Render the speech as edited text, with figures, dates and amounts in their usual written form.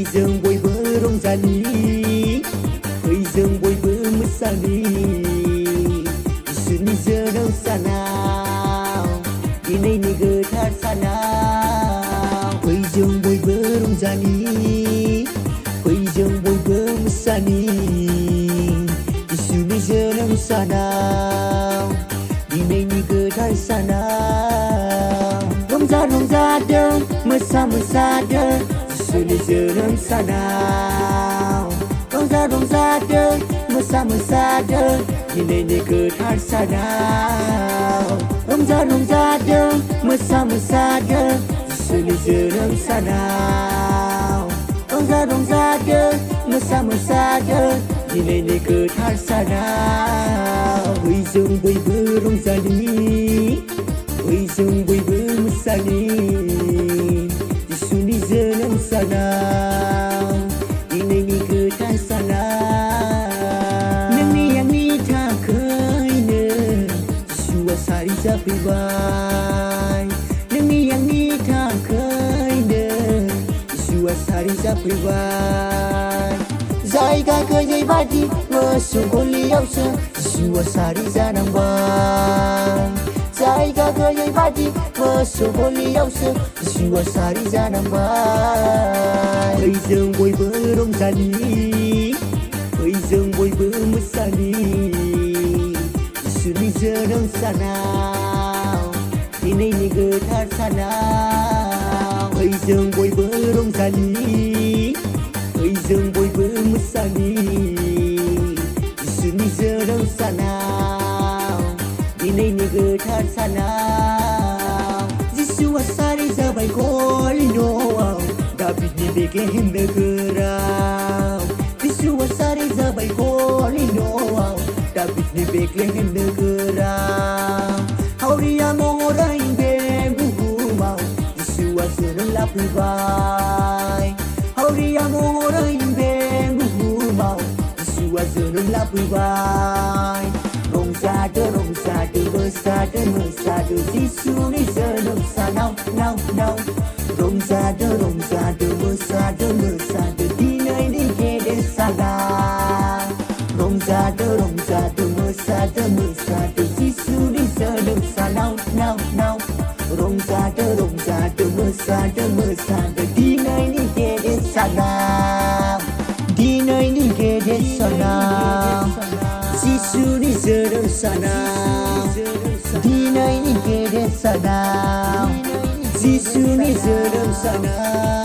जों बयबो रंजानि जों बयबो मोसानि इसोरनि जोनोम सानाव दिनैनि गोथार सानाव जों बयबो रंजानि जों बयबो मोसानि इसोरनि जोनोम सानाव दिनैनि गोथार सानाव रंजा रंजादों मोसा मोसादों इसोरनि जोनोम सानाव रंजा रंजादों मोसा मोसादों दिनैनि गोथार सानाव रंजा रंजादों मोसा मोसादों इसोरनि जोनोम सानाव रंजा रंजादों मोसा मोसादों दिनैनि गोथार सानाव जों बयबो रंजानि जों बयबो मोसानि इसोरनि जोनोम सानाव दिनैनि गोथार सानाव नोंनि आंनि थाखायनो जिसुआ सारि जाफैबाय नोंनि आंनि थाखायनो जिसुआ सारि जाफैबाय जायगा गैयै बादि मोसौ गलियावसो जिसुआ सारि जानांबाय जायगा गैयै बादि मोसौ गलियावसो जिसुआ सारि जानांबाय जों बयबो रंजानि जों बयबो मोसानि इसोरनि जोनोम सानाव दिनैनि गोथार सानाव जों बयबो रंजानि जों बयबो मोसानि इसोरनि जोनोम सानाव दिनैनि गोथार सानाव जिसुआ सारि जाबाय गलि न'आव दाबिदनि बेथलेहेम नोगोराव जिसुआ सारि जाबाय गलि न'आव दाबिदनि बेथलेहेम नोगोराव हावरिया महरै बे बुहुमाव जिसुआ जोनोम लाफैबाय हावरिया महरै बे बुहुमाव जिसुआ जोनोम लाफैबाय रंजादो रंजादो मोसादो मोसादो जिसुनि जोनोम सानाव नाव नाव रंजादो रंजादो मोसादो मोसादो दिनैनि गेदेर सानाव रंजादो रंजादो मोसादो मोसादो जिसुनि जोनोम सानाव नाव नाव रंजादो रंजादो मोसादो मोसादो दिनैनि गेदेर सानाव दिनैनि गेदेर सानाव जिसुनि जोनोम सानाव दिनैनि गेदेर सानाव जिसुनि जोनोम सानाव